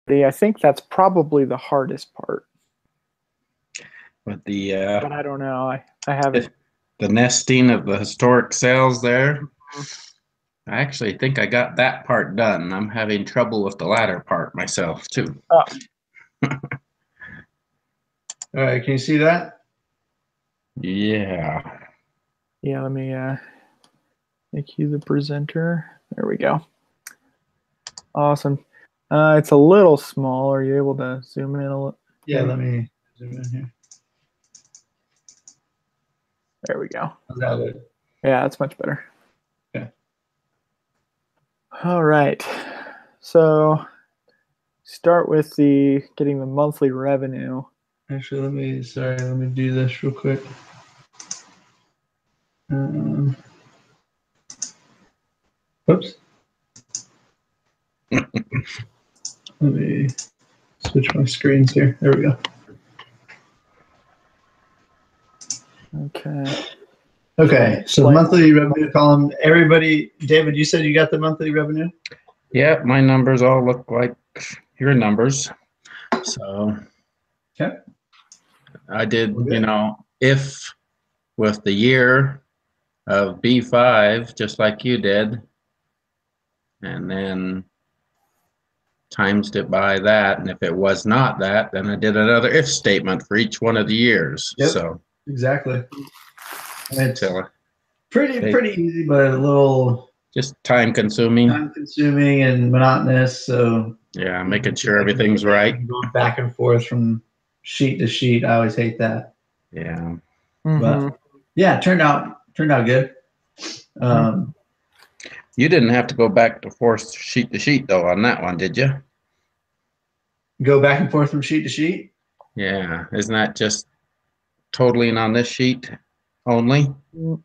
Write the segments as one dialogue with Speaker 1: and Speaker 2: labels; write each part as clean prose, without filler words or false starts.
Speaker 1: I think that's probably the hardest part.
Speaker 2: But
Speaker 1: But I don't know. I haven't.
Speaker 2: The nesting of the historic cells there. I actually think I got that part done. I'm having trouble with the latter part myself too.
Speaker 1: Oh.
Speaker 3: All right, can you see that?
Speaker 2: Yeah.
Speaker 1: Yeah, let me make you the presenter. There we go. Awesome. It's a little small. Are you able to zoom in a little?
Speaker 3: Yeah, let me zoom in here.
Speaker 1: There we go.
Speaker 3: How's that good?
Speaker 1: Yeah, that's much better.
Speaker 3: Okay.
Speaker 1: All right. So start with getting the monthly revenue.
Speaker 3: Actually, let me do this real quick. Oops. Let me switch my screens here. There we go. Okay, so monthly revenue column. Everybody, David, you said you got the monthly revenue?
Speaker 2: Yeah, my numbers all look like your numbers. So
Speaker 3: okay.
Speaker 2: I did, if with the year of B5, just like you did, and then times it by that, and if it was not that, then I did another if statement for each one of the years.
Speaker 3: Yep,
Speaker 2: so
Speaker 3: exactly. It's pretty easy, but a little
Speaker 2: just time consuming
Speaker 3: and monotonous. So
Speaker 2: yeah, making sure everything's right.
Speaker 3: Going back and forth from sheet to sheet. I always hate that.
Speaker 2: Yeah.
Speaker 3: But yeah, turned out good.
Speaker 2: You didn't have to go back to forth sheet to sheet though on that one, did you?
Speaker 3: Go back and forth from sheet to sheet?
Speaker 2: Yeah. Isn't that just totaling on this sheet only?
Speaker 1: Well,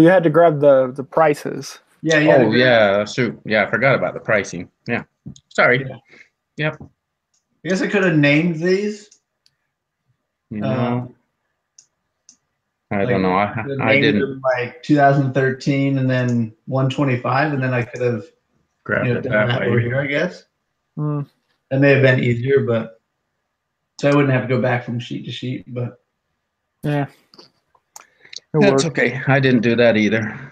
Speaker 1: you had to grab the prices.
Speaker 3: Yeah.
Speaker 2: Yeah. Shoot. Yeah, I forgot about the pricing. Yeah. Sorry.
Speaker 3: Yeah.
Speaker 2: Yep.
Speaker 3: I guess I could have named these.
Speaker 2: I don't know. I didn't.
Speaker 3: Them like 2013 and then 125, and then I could have
Speaker 2: grabbed it
Speaker 3: done that
Speaker 2: way
Speaker 3: over here, I guess. That may have been easier, but so I wouldn't have to go back from sheet to sheet. But
Speaker 1: yeah,
Speaker 2: that's okay. I didn't do that either.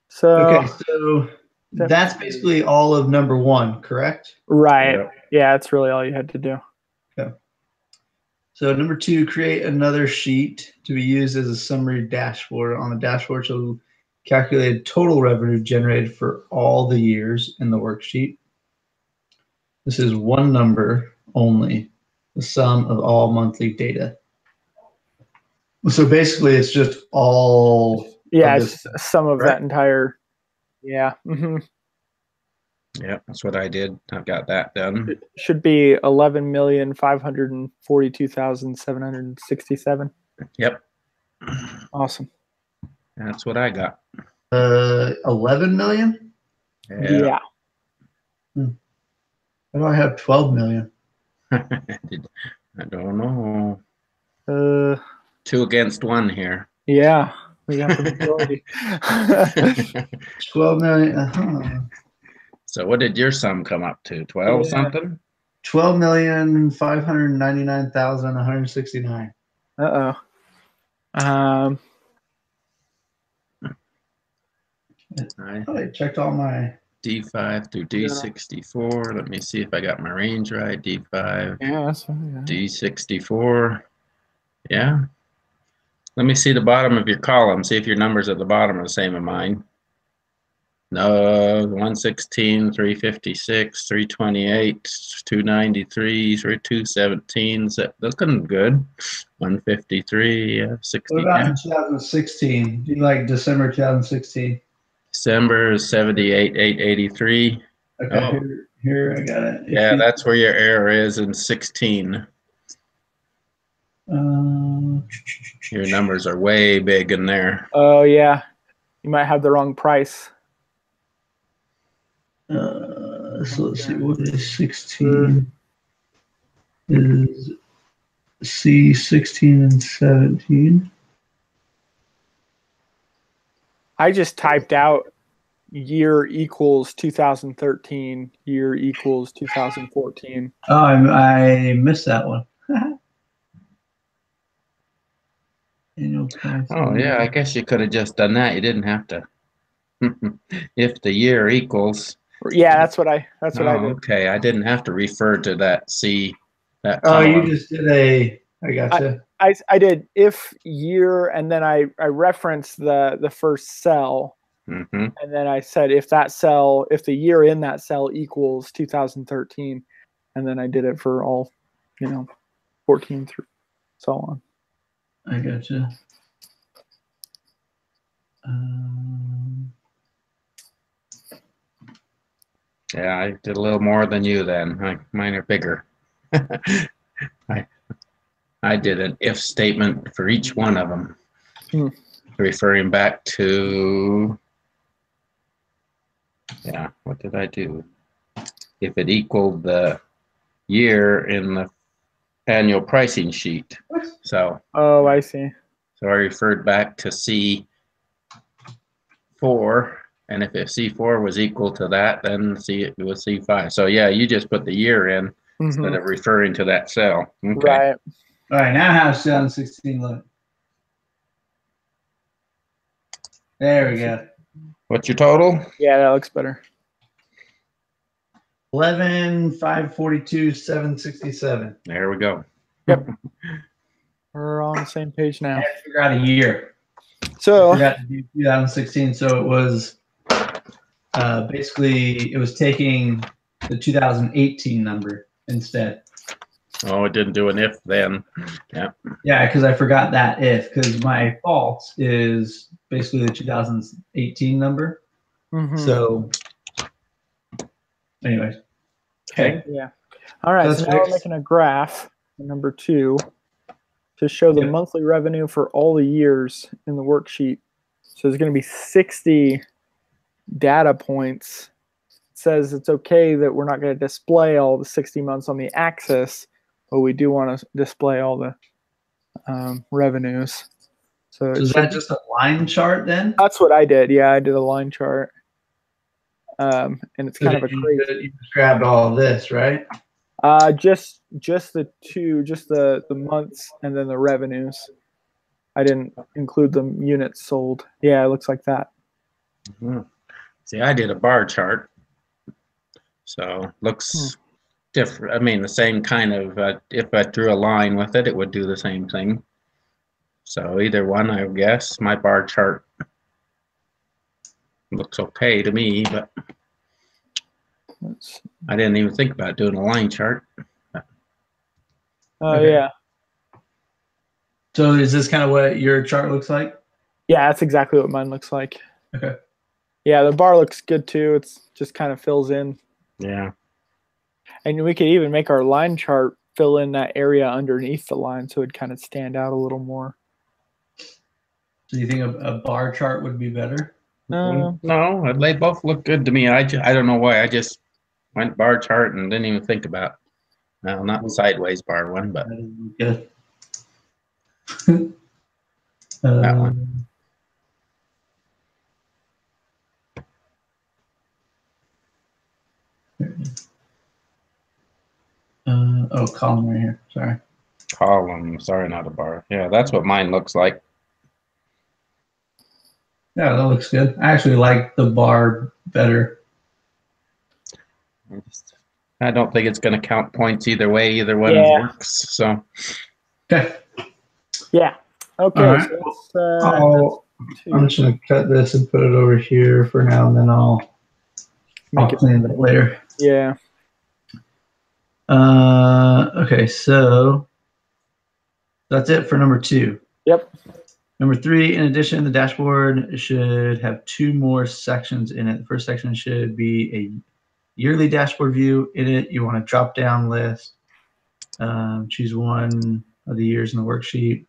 Speaker 3: So that's basically all of number one, correct?
Speaker 1: Right. Yeah, that's really all you had to do.
Speaker 3: Okay. So number two, create another sheet to be used as a summary dashboard. On the dashboard, you'll calculate total revenue generated for all the years in the worksheet. This is one number only, the sum of all monthly data. So basically, it's just all.
Speaker 1: Yeah, it's some of that entire. Yeah.
Speaker 2: Yeah, that's what I did. I've got that done.
Speaker 1: It should be 11,542,767.
Speaker 2: Yep.
Speaker 1: Awesome.
Speaker 2: That's what I got.
Speaker 3: 11 million?
Speaker 1: Yeah.
Speaker 3: Why do I have 12 million?
Speaker 2: I don't know. 2 against 1 here.
Speaker 1: Yeah, we got the majority.
Speaker 3: 12 million.
Speaker 2: So what did your sum come up to? 12 something?
Speaker 3: 12,599,169. I checked all my
Speaker 2: D5 through D64. Let me see if I got my range right. D5.
Speaker 1: Yeah, that's fine. Yeah.
Speaker 2: D64. Yeah. Let me see the bottom of your column. See if your numbers at the bottom are the same as mine. No, 116, 356, 328, 293, 217. Looking good. 153, 60.
Speaker 3: What about in 2016? Do you like December 2016?
Speaker 2: December is 78, 883.
Speaker 3: Okay, here I got it.
Speaker 2: Yeah, that's where your error is in 16. Your numbers are way big in there.
Speaker 1: Oh, yeah. You might have the wrong price.
Speaker 3: So let's see, what is 16? Is C 16 and 17?
Speaker 1: I just typed out year equals 2013, year equals 2014.
Speaker 3: Oh, I missed that one. Annual price.
Speaker 2: Oh, yeah, I guess you could have just done that. You didn't have to. If the year equals.
Speaker 1: Yeah, that's what I
Speaker 2: Oh,
Speaker 1: did.
Speaker 2: okay. I didn't have to refer to that that
Speaker 3: Oh, you
Speaker 2: column.
Speaker 3: just did I gotcha.
Speaker 1: I did if year, and then I referenced the first cell,
Speaker 2: Mm-hmm.
Speaker 1: and then I said if the year in that cell equals 2013, and then I did it for all, 14 through so on.
Speaker 3: I gotcha.
Speaker 2: Yeah, I did a little more than you then. Mine are bigger. I did an if statement for each one of them, referring back to, yeah, what did I do? If it equaled the year in the annual pricing sheet. So.
Speaker 1: Oh, I see.
Speaker 2: So I referred back to C4, and if C4 was equal to that, then it was C5. So yeah, you just put the year in instead of referring to that cell. Okay.
Speaker 1: Right.
Speaker 3: All right, now how's 2016 look? There we go.
Speaker 2: What's your total?
Speaker 1: Yeah, that looks better.
Speaker 3: 11,542,767.
Speaker 2: There we go.
Speaker 1: Yep. We're on the same page now.
Speaker 3: I forgot a year.
Speaker 1: So
Speaker 3: I forgot to do 2016. So it was basically it was taking the 2018 number instead.
Speaker 2: Oh, it didn't do an if then. Yeah.
Speaker 3: Yeah, because I forgot that if, because my fault is basically the 2018 number. So, anyways. Okay.
Speaker 1: Yeah. All right.
Speaker 3: That's
Speaker 1: so now we're
Speaker 3: fixed.
Speaker 1: making a graph, number 2, to show the monthly revenue for all the years in the worksheet. So there's going to be 60 data points. It says it's okay that we're not going to display all the 60 months on the axis, but we do want to display all the revenues. So
Speaker 3: is that just a line chart then?
Speaker 1: That's what I did. Yeah, I did a line chart. And it's kind of a crazy.
Speaker 3: You just grabbed all of this, right?
Speaker 1: Just the months and then the revenues. I didn't include the units sold. Yeah, it looks like that.
Speaker 2: See, I did a bar chart, so looks different. I mean, the same kind of. If I drew a line with it, it would do the same thing. So either one, I guess. My bar chart looks okay to me, but I didn't even think about doing a line chart.
Speaker 3: Okay.
Speaker 1: Yeah.
Speaker 3: So is this kind of what your chart looks like?
Speaker 1: Yeah, that's exactly what mine looks like.
Speaker 3: Okay.
Speaker 1: Yeah, the bar looks good too. It's just kind of fills in.
Speaker 2: Yeah.
Speaker 1: And we could even make our line chart fill in that area underneath the line so it'd kind of stand out a little more.
Speaker 3: Do you think a bar chart would be better?
Speaker 2: No, they both look good to me. I don't know why. I just went bar chart and didn't even think about. No, not the sideways bar one, but
Speaker 3: Good.
Speaker 2: that one.
Speaker 3: Column right here. Sorry.
Speaker 2: Column. Sorry, not a bar. Yeah, that's what mine looks like.
Speaker 3: Yeah, that looks good. I actually like the bar better.
Speaker 2: I don't think it's going to count points either way. Either one works. So.
Speaker 3: Okay.
Speaker 1: Yeah. Okay.
Speaker 3: Right.
Speaker 1: So
Speaker 3: I'm just going to cut this and put it over here for now, and then I'll clean it up later.
Speaker 1: Yeah.
Speaker 3: Okay, so that's it for number 2.
Speaker 1: Yep.
Speaker 3: Number 3, in addition, the dashboard should have 2 more sections in it. The first section should be a yearly dashboard view. In it, you want a drop-down list. Choose one of the years in the worksheet.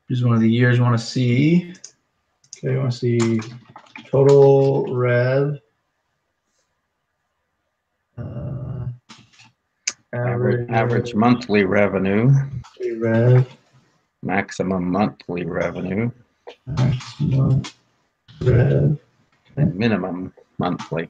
Speaker 3: Choose one of the years you want to see. Okay, you want to see total rev.
Speaker 2: Average monthly revenue.
Speaker 3: Rev.
Speaker 2: Maximum monthly revenue.
Speaker 3: Maximum rev.
Speaker 2: minimum monthly.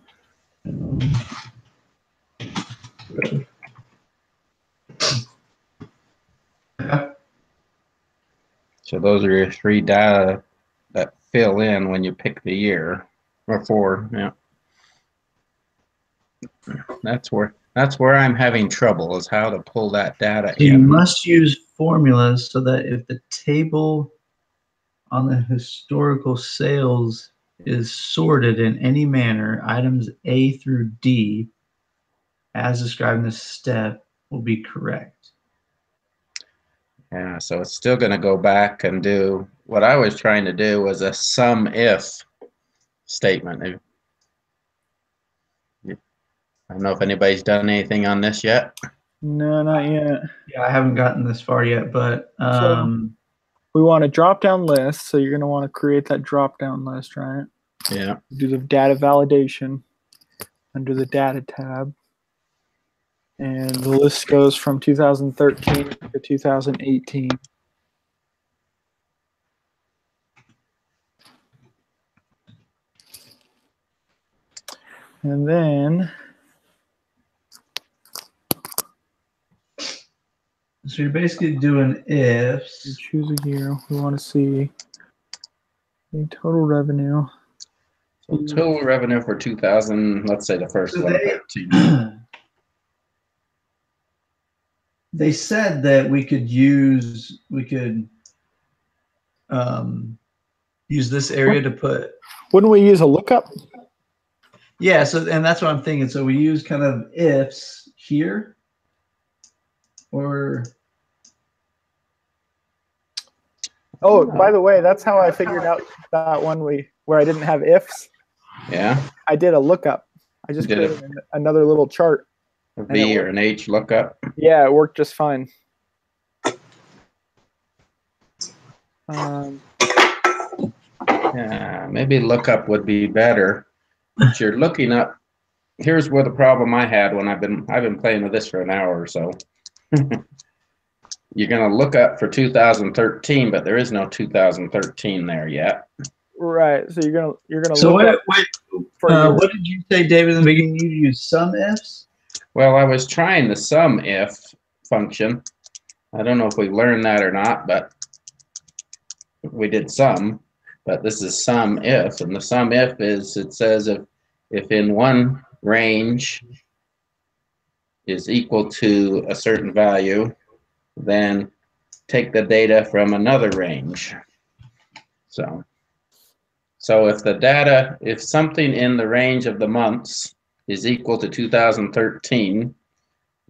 Speaker 2: So those are your three data that fill in when you pick the year, or four. Yeah, that's where I'm having trouble, is how to pull that data
Speaker 3: So you
Speaker 2: in.
Speaker 3: must use formulas so that if the table on the historical sales is sorted in any manner, items A through D, as described in this step, will be correct.
Speaker 2: Yeah, so it's still going to go back and do what I was trying to do was a sum if statement. I don't know if anybody's done anything on this yet.
Speaker 1: No, not yet.
Speaker 3: Yeah, I haven't gotten this far yet, but
Speaker 1: We want a drop-down list, so you're going to want to create that drop-down list, right?
Speaker 2: Yeah.
Speaker 1: Do the data validation under the data tab. And the list goes from 2013 to 2018. And then
Speaker 3: so you're basically doing ifs.
Speaker 1: you choose a year. We want to see the total revenue.
Speaker 2: So total revenue for 2000, let's say the first
Speaker 3: So
Speaker 2: one.
Speaker 3: they said that we could use this area to put.
Speaker 1: Wouldn't we use a lookup?
Speaker 3: Yeah, so and that's what I'm thinking. So we use kind of ifs here, or
Speaker 1: oh, by the way, that's how I figured out that one where I didn't have ifs.
Speaker 2: Yeah.
Speaker 1: I did a lookup. I just created another little chart.
Speaker 2: A V or an H lookup.
Speaker 1: Yeah, it worked just fine.
Speaker 2: Yeah, maybe lookup would be better. But you're looking up. Here's where the problem I had when I've been playing with this for an hour or so. You're gonna look up for 2013, but there is no 2013 there yet.
Speaker 1: Right. So you're gonna.
Speaker 3: So
Speaker 1: look
Speaker 3: what did you say, David? In the beginning, you use sum ifs.
Speaker 2: Well, I was trying the sum if function. I don't know if we learned that or not, but we did some. But this is sum if, and the sum if is, it says if in one range is equal to a certain value, then take the data from another range. So if something in the range of the months is equal to 2013,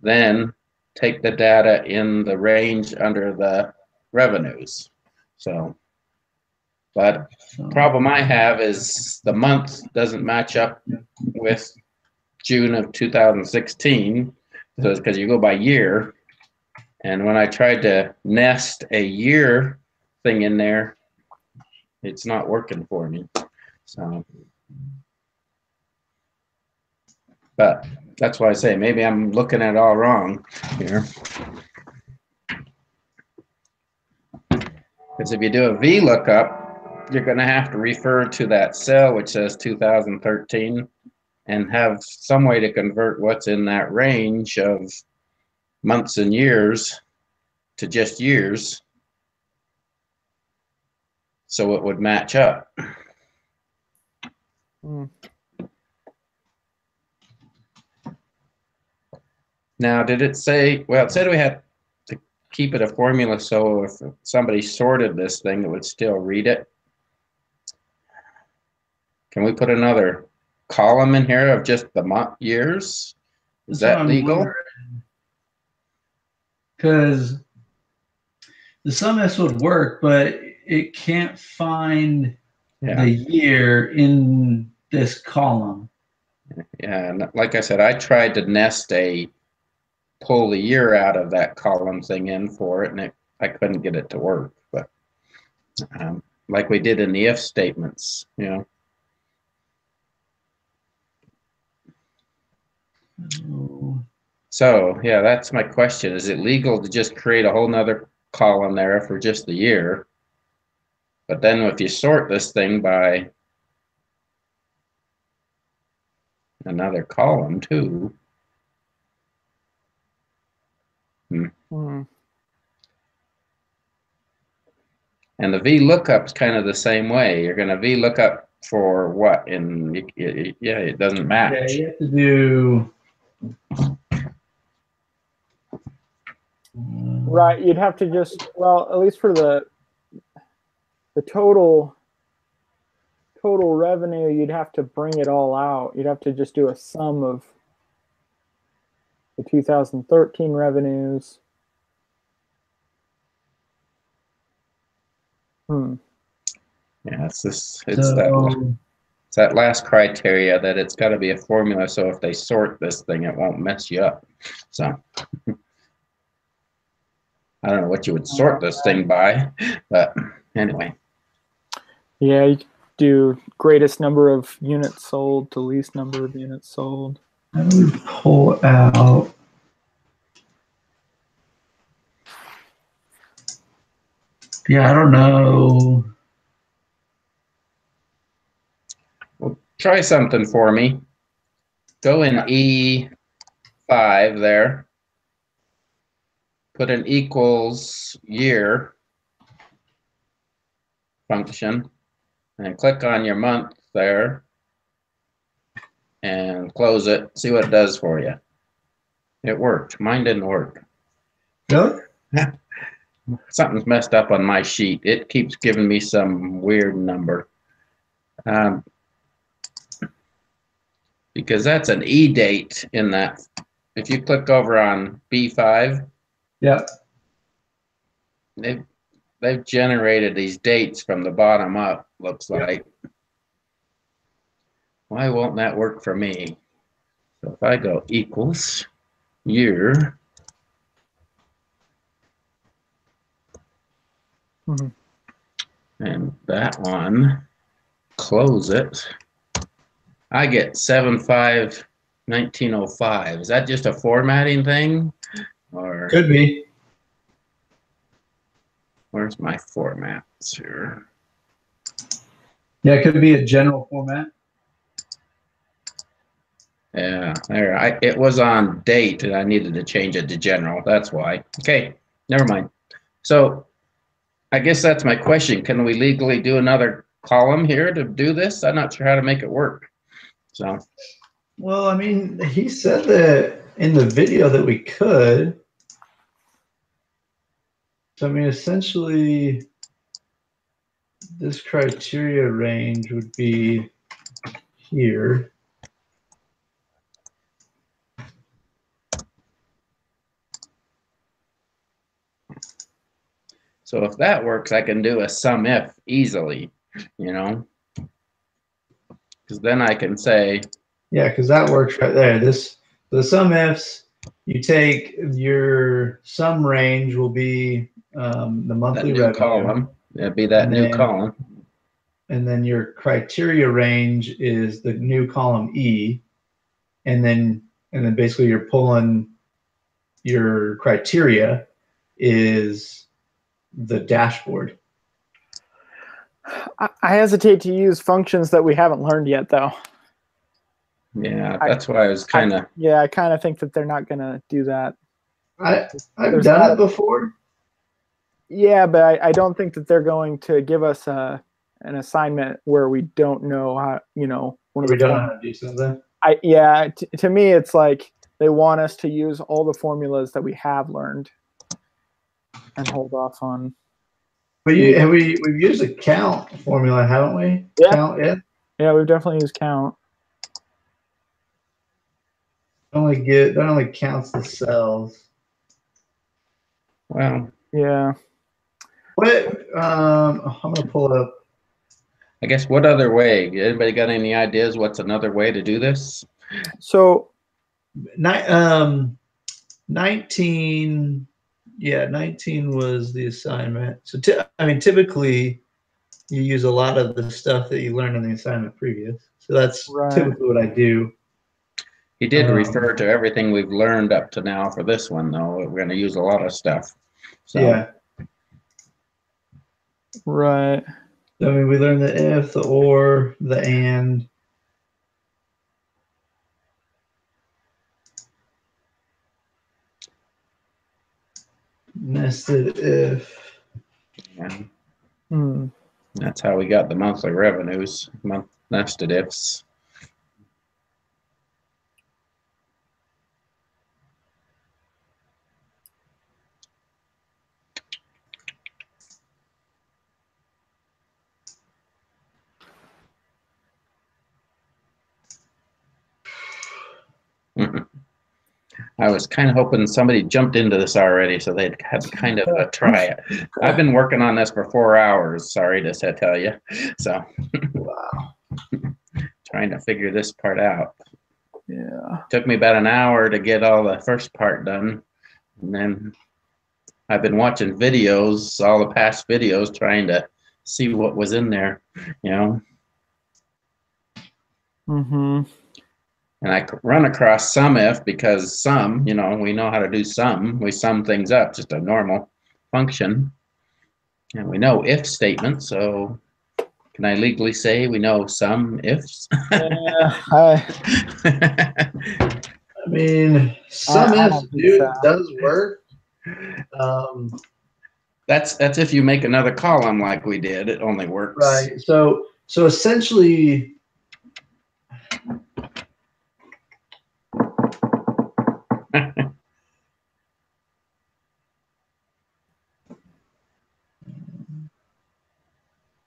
Speaker 2: then take the data in the range under the revenues. So, but problem I have is the month doesn't match up with June of 2016, so it's because you go by year. And when I tried to nest a year thing in there, it's not working for me. So, but that's why I say maybe I'm looking at it all wrong here. Because if you do a VLOOKUP, you're going to have to refer to that cell which says 2013 and have some way to convert what's in that range of months and years to just years, so it would match up. Now, did it say, well, it said we had to keep it a formula, so if somebody sorted this thing, it would still read it. Can we put another column in here of just the month years? Is that legal?
Speaker 3: Because the sum ifs would work, but it can't find the year in this column.
Speaker 2: Yeah, and like I said, I tried to nest pull the year out of that column thing in for it, and I couldn't get it to work. But like we did in the if statements, you know. So yeah, that's my question. Is it legal to just create a whole nother column there for just the year? But then if you sort this thing by another column too.
Speaker 1: Hmm.
Speaker 2: And the VLOOKUP's kind of the same way. You're going to VLOOKUP for what? And yeah, it doesn't match.
Speaker 3: Yeah, you have to do.
Speaker 1: Right, you'd have to just, well, at least for the total revenue, you'd have to bring it all out. You'd have to just do a sum of the 2013 revenues.
Speaker 2: Yeah, it's
Speaker 3: So,
Speaker 2: that last criteria that it's got to be a formula. So if they sort this thing, it won't mess you up. So I don't know what you would sort this thing by, but anyway.
Speaker 1: Yeah, you do greatest number of units sold to least number of units sold.
Speaker 3: how do we pull out? Yeah, I don't know.
Speaker 2: Well, try something for me. Go in E5 there. Put an equals year function and click on your month there and close it. See what it does for you. It worked. Mine didn't work.
Speaker 3: Really?
Speaker 2: Something's messed up on my sheet. It keeps giving me some weird number. Because that's an E date in that. If you click over on B5,
Speaker 3: Yeah.
Speaker 2: they've generated these dates from the bottom up, looks like. Why won't that work for me? So if I go equals year, and that one, close it, I get 7/5/1905. Is that just a formatting thing? Or
Speaker 3: Could be.
Speaker 2: where's my formats here?
Speaker 3: Yeah, it could be a general format.
Speaker 2: Yeah, there. It was on date, and I needed to change it to general. That's why. Okay, never mind. So I guess that's my question. Can we legally do another column here to do this? I'm not sure how to make it work. So.
Speaker 3: Well, I mean, he said that in the video that we could. So, I mean, essentially, this criteria range would be here.
Speaker 2: So if that works, I can do a sum if easily, you know, because then I can say.
Speaker 3: Yeah, because that works right there. The sum ifs, you take your sum range will be the monthly
Speaker 2: that new
Speaker 3: revenue.
Speaker 2: Column. It'd be that new column.
Speaker 3: And then your criteria range is the new column E, and then basically you're pulling your criteria is the dashboard.
Speaker 1: I hesitate to use functions that we haven't learned yet, though.
Speaker 2: Yeah, that's why I was kind of.
Speaker 1: Yeah, I kind of think that they're not going to do that.
Speaker 3: I've done it before.
Speaker 1: Yeah, but I don't think that they're going to give us an assignment where we don't know how, you know,
Speaker 3: we don't know how to do something.
Speaker 1: To me, it's like they want us to use all the formulas that we have learned and hold off on.
Speaker 3: But we've used a count formula, haven't we?
Speaker 1: Yeah.
Speaker 3: Count, yeah.
Speaker 1: Yeah, we've definitely used count.
Speaker 3: That only counts the cells.
Speaker 2: Well.
Speaker 1: Yeah.
Speaker 3: What? I'm gonna pull up.
Speaker 2: I guess what other way? Anybody got any ideas? What's another way to do this?
Speaker 1: So,
Speaker 3: 19. Yeah, 19 was the assignment. So typically you use a lot of the stuff that you learned in the assignment previous. So that's typically what I do.
Speaker 2: He did refer to everything we've learned up to now for this one, though. We're going to use a lot of stuff. So.
Speaker 3: Yeah.
Speaker 1: Right.
Speaker 3: I mean, we learned the if, the or, the and. nested if.
Speaker 2: Yeah.
Speaker 1: Hmm.
Speaker 2: That's how we got the monthly revenues, nested ifs. I was kind of hoping somebody jumped into this already so they'd had kind of a try it. I've been working on this for 4 hours, sorry to tell you. So,
Speaker 3: Wow.
Speaker 2: trying to figure this part out.
Speaker 1: Yeah.
Speaker 2: Took me about an hour to get all the first part done. And then I've been watching videos, all the past videos, trying to see what was in there, you know.
Speaker 1: Mm-hmm.
Speaker 2: And I run across SUMIF because sum, you know, we know how to do sum. We sum things up, just a normal function. And we know if statements, so can I legally say we know some ifs?
Speaker 1: Yeah.
Speaker 3: I mean, some
Speaker 1: I
Speaker 3: ifs
Speaker 1: don't think so.
Speaker 3: does work.
Speaker 2: That's if you make another column like we did, it only works.
Speaker 3: Right. So essentially,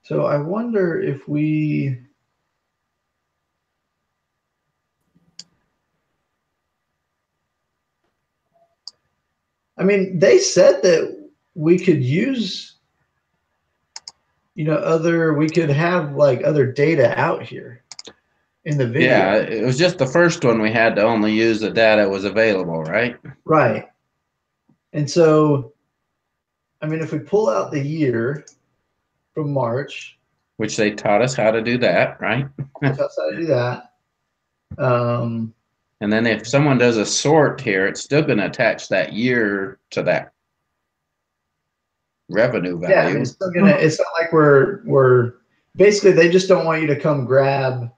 Speaker 3: so I wonder if we. I mean, they said that we could use, you know, we could have like other data out here in the video.
Speaker 2: Yeah, it was just the first one we had to only use the data was available, right?
Speaker 3: Right. And so, I mean, if we pull out the year from March,
Speaker 2: Which they taught us how to do that, right?
Speaker 3: that's how to do that.
Speaker 2: And then if someone does a sort here, it's still going to attach that year to that revenue value.
Speaker 3: Yeah, I mean, it's still gonna. It's not like we're basically they just don't want you to come grab,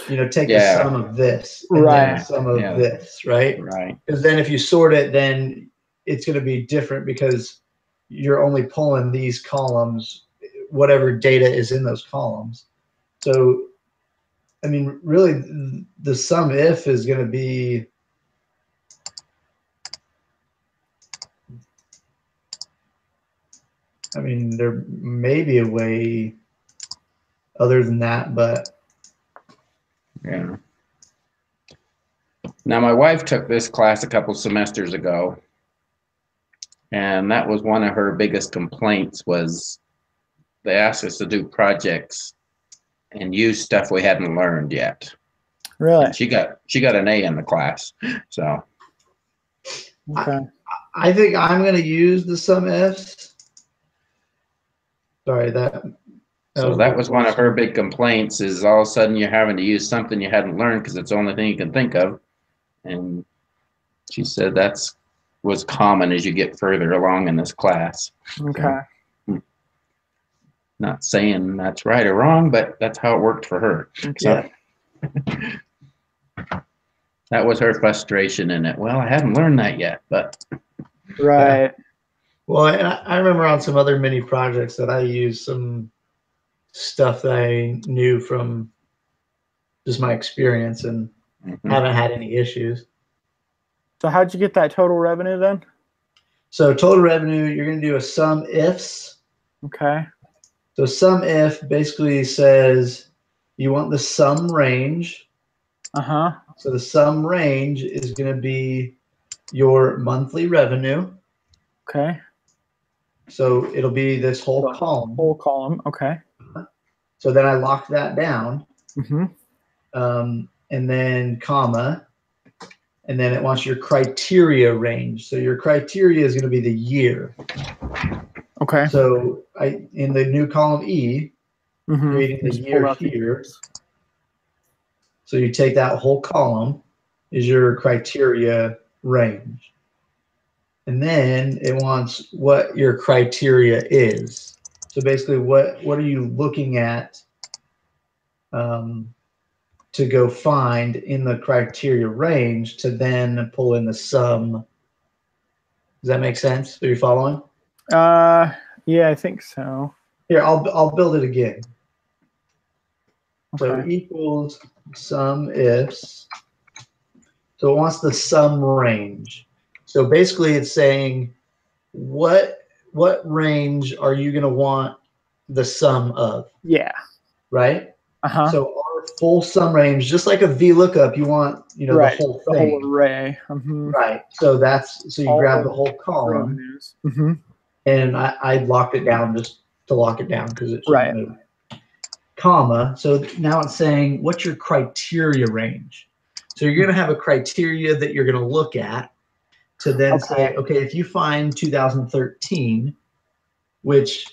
Speaker 3: you know, take the sum of this, and then the sum of this, right?
Speaker 2: Right.
Speaker 3: Because then if you sort it, then it's going to be different because you're only pulling these columns, whatever data is in those columns. So, I mean, really, the sum if is going to be. I mean, there may be a way other than that, but.
Speaker 2: Yeah. Now, my wife took this class a couple semesters ago, and that was one of her biggest complaints was they asked us to do projects and use stuff we hadn't learned yet.
Speaker 1: Really?
Speaker 2: And she got an A in the class. So.
Speaker 1: Okay.
Speaker 3: I think I'm going to use the sum ifs. Sorry,
Speaker 2: So that was one of her big complaints is all of a sudden you're having to use something you hadn't learned because it's the only thing you can think of. And she said was common as you get further along in this class.
Speaker 1: Okay.
Speaker 2: So, not saying that's right or wrong, but that's how it worked for her.
Speaker 1: Yeah.
Speaker 2: So that was her frustration in it. Well, I hadn't learned that yet, but.
Speaker 1: Right.
Speaker 3: Yeah. Well, I remember on some other mini projects that I used some stuff that I knew from just my experience and haven't had any issues.
Speaker 1: So how'd you get that total revenue then?
Speaker 3: So total revenue, you're going to do a sum ifs.
Speaker 1: Okay.
Speaker 3: So sum if basically says you want the sum range.
Speaker 1: Uh-huh.
Speaker 3: So the sum range is going to be your monthly revenue.
Speaker 1: Okay.
Speaker 3: So it'll be this whole column.
Speaker 1: Whole column. Okay.
Speaker 3: So then I lock that down.
Speaker 1: Mm-hmm.
Speaker 3: And then comma. And then it wants your criteria range. So your criteria is going to be the year.
Speaker 1: Okay.
Speaker 3: So in the new column E, creating the year here. So you take that whole column is your criteria range. And then it wants what your criteria is. So basically what are you looking at to go find in the criteria range to then pull in the sum Does that make sense? Are you following?
Speaker 1: Yeah, I think so.
Speaker 3: Here, I'll build it again. So
Speaker 1: Okay.
Speaker 3: equals sum ifs. So it wants the sum range. So basically it's saying what range are you going to want the sum of,
Speaker 1: Yeah.
Speaker 3: right?
Speaker 1: Uh-huh.
Speaker 3: So our full sum range, just like a VLOOKUP, you want,
Speaker 1: Right.
Speaker 3: the whole
Speaker 1: The
Speaker 3: thing.
Speaker 1: whole array. Mhm.
Speaker 3: Right. So you
Speaker 1: All
Speaker 3: grab
Speaker 1: of
Speaker 3: the whole column,
Speaker 1: revenues. Mm-hmm.
Speaker 3: and I locked it down just to lock it down because it shouldn't
Speaker 1: Right.
Speaker 3: move. Comma. So now it's saying, what's your criteria range? So you're going to have a criteria that you're going to look at to then say, okay, if you find 2013, which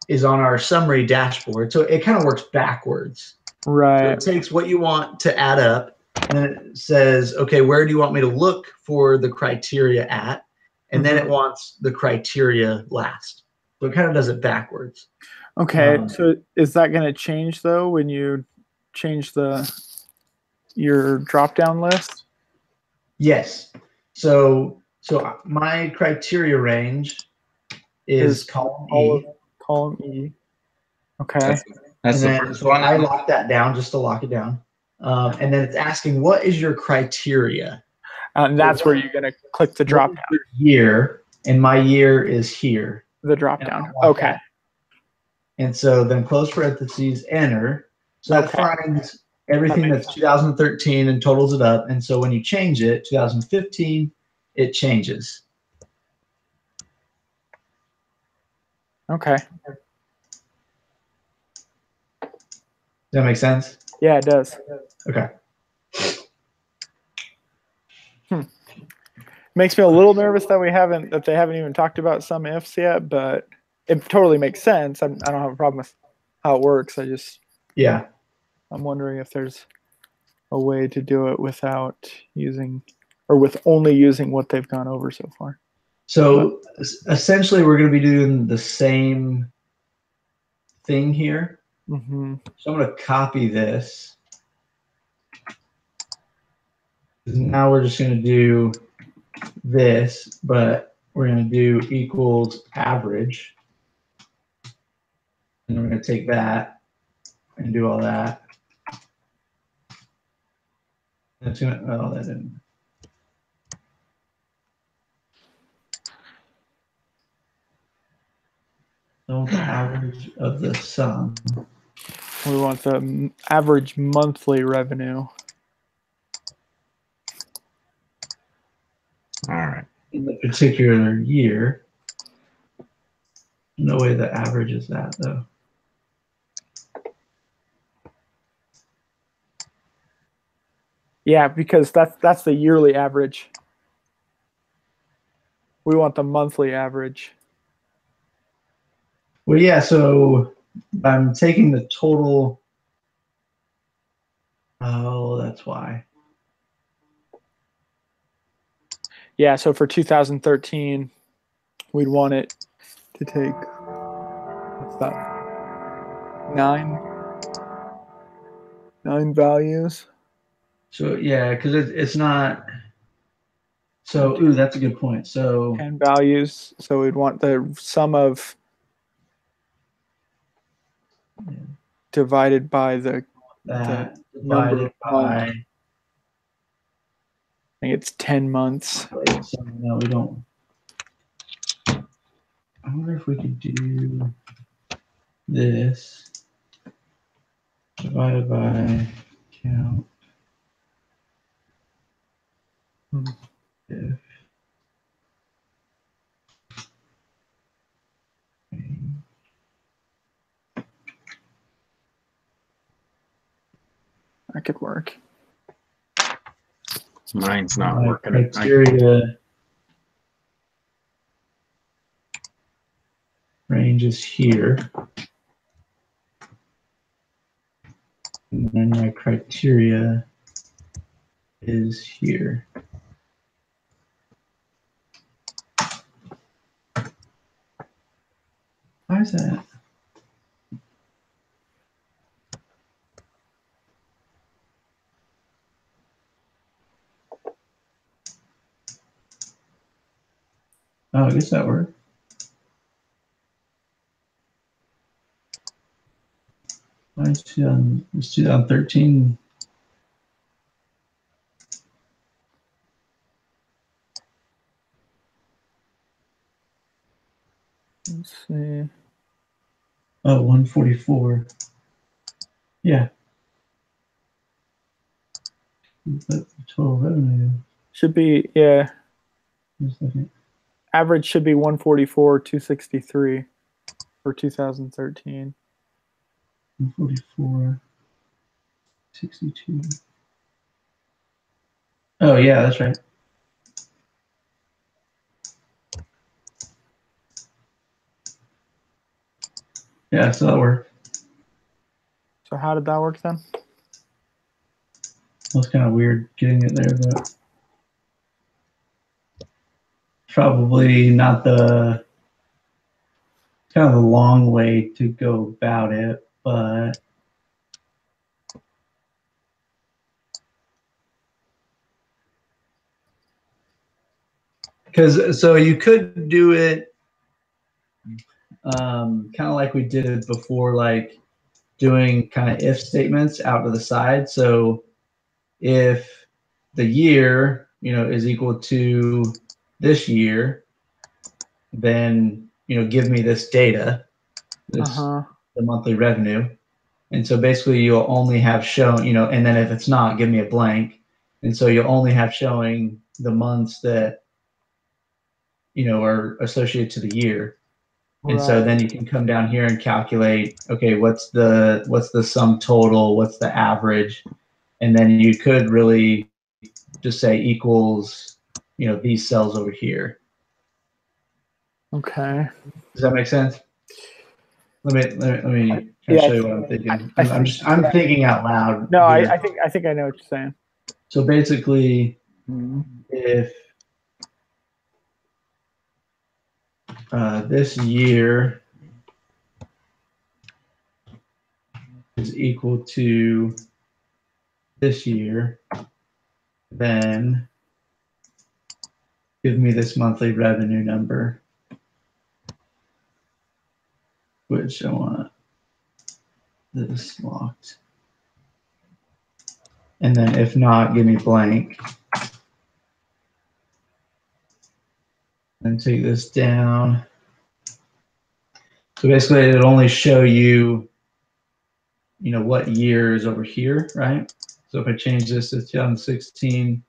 Speaker 3: is on our summary dashboard, so it kind of works backwards.
Speaker 1: Right.
Speaker 3: So it takes what you want to add up, and then it says, okay, where do you want me to look for the criteria at? And then it wants the criteria last. So it kind of does it backwards.
Speaker 1: Okay. So is that going to change though when you change your drop down list?
Speaker 3: Yes. So my criteria range is column E.
Speaker 1: Column E. Okay.
Speaker 2: That's the
Speaker 3: And then,
Speaker 2: first
Speaker 3: so
Speaker 2: one.
Speaker 3: I locked that down just to lock it down. And then it's asking, what is your criteria?
Speaker 1: And that's where you're going to click the drop
Speaker 3: What is
Speaker 1: down.
Speaker 3: your year, and my year is here.
Speaker 1: The drop
Speaker 3: And
Speaker 1: down.
Speaker 3: I'll lock
Speaker 1: Okay.
Speaker 3: that. And so then close parentheses, enter. So that finds everything that's 2013 and totals it up. And so when you change it, 2015, it changes.
Speaker 1: Okay.
Speaker 3: Does that make sense?
Speaker 1: Yeah, it does.
Speaker 3: Okay.
Speaker 1: Makes me a little nervous that they haven't even talked about some ifs yet, but it totally makes sense. I don't have a problem with how it works. I'm wondering if there's a way to do it without using, or with only using what they've gone over so far.
Speaker 3: So essentially, we're going to be doing the same thing here.
Speaker 1: Mm-hmm.
Speaker 3: So I'm going to copy this. Now we're just going to do this, but we're going to do equals average. And we're going to take that and do all that. That's going to, oh, that didn't. So the average of the sum.
Speaker 1: We want the average monthly revenue.
Speaker 2: All right.
Speaker 3: In the particular year. No way the average is that, though.
Speaker 1: Yeah, because that's the yearly average. We want the monthly average.
Speaker 3: Well, yeah, so I'm taking the total. Oh, that's why.
Speaker 1: Yeah, so for 2013, we'd want it to take, what's that, nine values.
Speaker 3: So yeah, because it's not. So ooh, that's a good point. So
Speaker 1: 10 values. So we'd want the sum of divided by the
Speaker 3: that
Speaker 1: number
Speaker 3: divided
Speaker 1: of months.
Speaker 3: by.
Speaker 1: I think it's 10 months.
Speaker 3: Wait, so no, we don't. I wonder if we could do this divided by count. If
Speaker 1: That could work.
Speaker 2: Mine's not
Speaker 3: my
Speaker 2: working.
Speaker 3: criteria range is here. And then my criteria is here. Why is that? Oh, I guess that worked. It's 2013.
Speaker 1: Let's see.
Speaker 3: Oh, 144. Yeah. The total revenue.
Speaker 1: Should be, yeah.
Speaker 3: Just a second.
Speaker 1: Average should be 144, 263 for 2013.
Speaker 3: 144. 62. Oh, yeah, that's right. Yeah, so that worked.
Speaker 1: So how did that work then?
Speaker 3: It was kind of weird getting it there, but probably not the kind of the long way to go about it, but because so you could do it kind of like we did it before, like doing kind of if statements out to the side. So if the year, is equal to this year, then, give me this data, the monthly revenue. And so basically you'll only have shown, and then if it's not, give me a blank. And so you'll only have showing the months that, are associated to the year. And so then you can come down here and calculate, okay, what's the sum total, what's the average? And then you could really just say equals, these cells over here.
Speaker 1: Okay.
Speaker 3: Does that make sense? Let me show you what I'm thinking. I'm thinking out loud.
Speaker 1: No, I think I know what you're saying.
Speaker 3: So basically, if this year is equal to this year, then give me this monthly revenue number, which I want this locked. And then if not, give me blank. And take this down. So basically it'll only show you, what year is over here, right? So if I change this to 2016,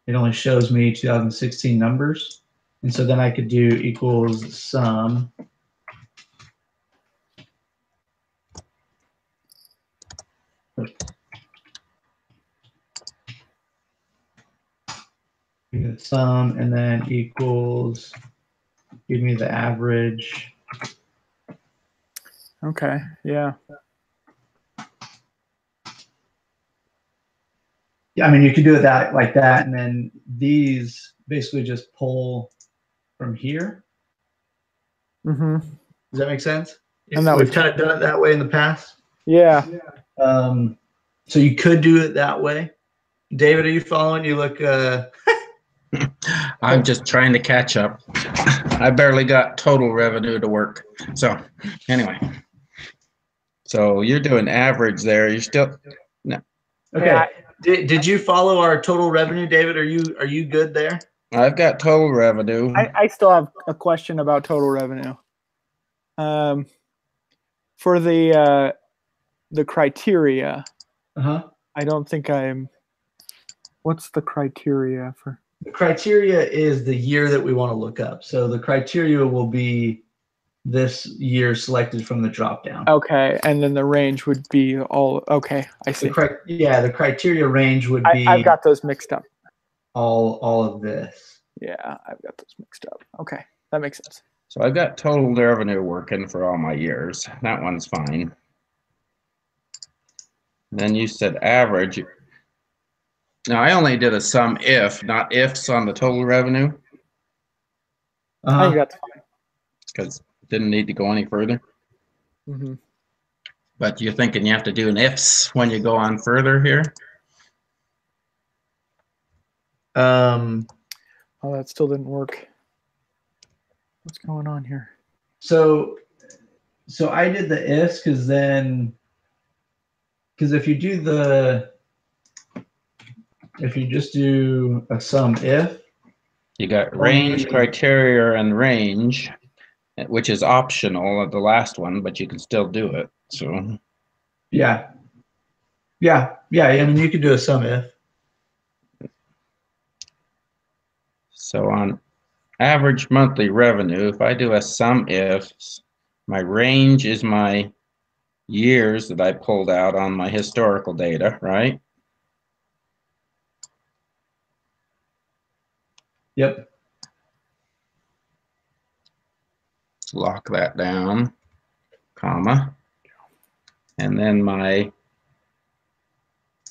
Speaker 3: it only shows me 2016 numbers. And so then I could do equals sum. Sum and then equals, give me the average.
Speaker 1: Okay, yeah.
Speaker 3: Yeah, I mean, you could do it like that, and then these basically just pull from here.
Speaker 1: Mm-hmm.
Speaker 3: Does that make sense?
Speaker 1: And that
Speaker 3: We've kind of done it that way in the past.
Speaker 1: Yeah.
Speaker 3: So you could do it that way. David, are you following? You look.
Speaker 2: I'm just trying to catch up. I barely got total revenue to work. So anyway, so you're doing average there. You're still no.
Speaker 3: Okay. Yeah. Did you follow our total revenue, David? Are you good there?
Speaker 2: I've got total revenue.
Speaker 1: I still have a question about total revenue. For the criteria. I don't think I'm. What's the criteria for?
Speaker 3: The criteria is the year that we want to look up. So the criteria will be this year selected from the dropdown.
Speaker 1: Okay, and then the range would be all. Okay, I see.
Speaker 3: The criteria range would be.
Speaker 1: I've got those mixed up.
Speaker 3: All of this.
Speaker 1: Yeah, I've got those mixed up. Okay, that makes sense.
Speaker 2: So I've got total revenue working for all my years. That one's fine. Then you said average. Now I only did a sum if, not ifs on the total revenue.
Speaker 1: I think that's fine.
Speaker 2: Because it didn't need to go any further.
Speaker 1: Mm-hmm.
Speaker 2: But you're thinking you have to do an ifs when you go on further here?
Speaker 1: Oh, that still didn't work. What's going on here?
Speaker 3: So I did the ifs because if you just do a sum if,
Speaker 2: You got range, criteria, and range, which is optional at the last one, but you can still do it. So
Speaker 3: yeah. I mean, you could do a sum if.
Speaker 2: So on average monthly revenue, if I do a sum ifs, my range is my years that I pulled out on my historical data, right?
Speaker 3: Yep.
Speaker 2: Lock that down, comma. And then my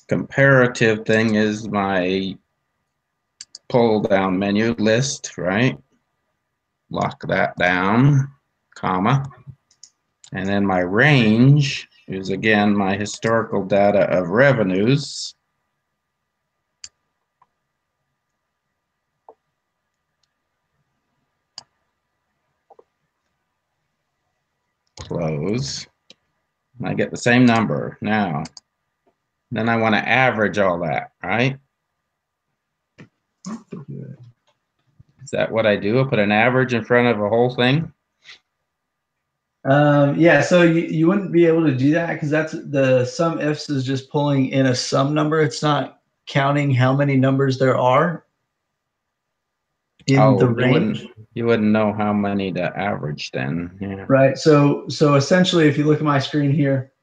Speaker 2: comparative thing is my pull down menu list, right? Lock that down, comma. And then my range is again my historical data of revenues. Close. And I get the same number now. Then I want to average all that, right? Is that what I do? I put an average in front of a whole thing?
Speaker 3: Yeah, so you wouldn't be able to do that because that's the sum ifs is just pulling in a sum number. It's not counting how many numbers there are in the range.
Speaker 2: You wouldn't know how many to average then. Yeah.
Speaker 3: Right. So essentially, if you look at my screen here,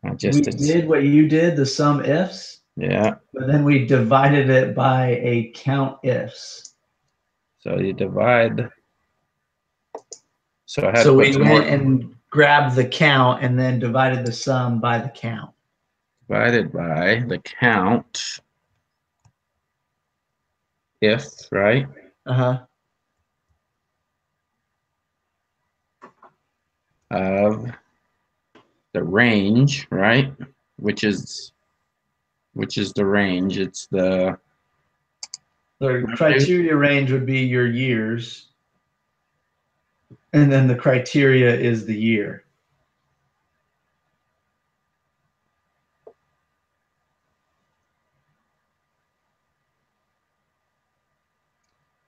Speaker 3: we did what you did, the sum ifs.
Speaker 2: Yeah.
Speaker 3: But then we divided it by a count ifs.
Speaker 2: So you divide.
Speaker 3: So we went and grabbed the count and then divided the sum by the count.
Speaker 2: Divided by the count if, right?
Speaker 3: Uh-huh.
Speaker 2: Of the range, right? Which is the range. It's the
Speaker 3: criteria range would be your years. And then the criteria is the year.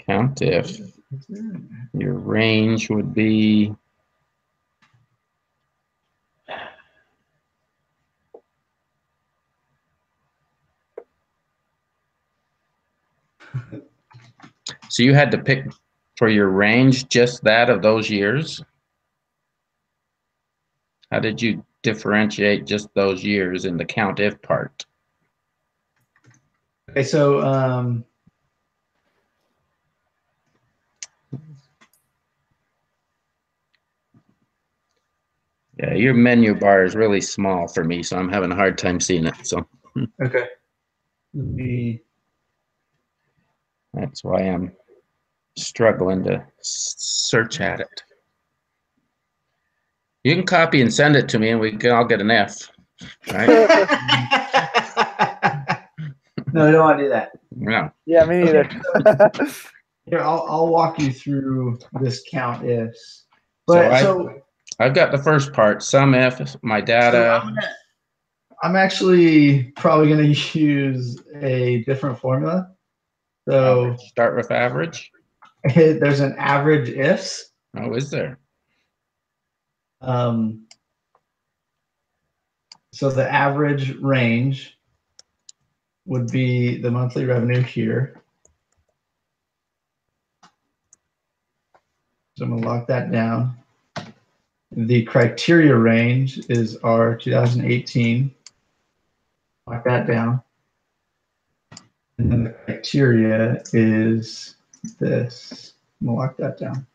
Speaker 2: Count if your range would be so you had to pick for your range just that of those years? How did you differentiate just those years in the count if part?
Speaker 3: Okay, so
Speaker 2: yeah, your menu bar is really small for me, so I'm having a hard time seeing it. So
Speaker 3: okay.
Speaker 2: That's why I'm struggling to search at it. You can copy and send it to me, and we can all get an F. Right?
Speaker 3: No, I don't want to do that.
Speaker 2: No.
Speaker 1: Yeah, me neither.
Speaker 3: Here, I'll walk you through this count ifs. But
Speaker 2: so I've got the first part, sum if, my data.
Speaker 3: So I'm actually probably going to use a different formula. So
Speaker 2: average. Start with average.
Speaker 3: There's an average ifs.
Speaker 2: Oh, is there?
Speaker 3: So the average range would be the monthly revenue here. So I'm going to lock that down. The criteria range is our 2018. Lock that down. And then the criteria is this. I'm going to lock that down.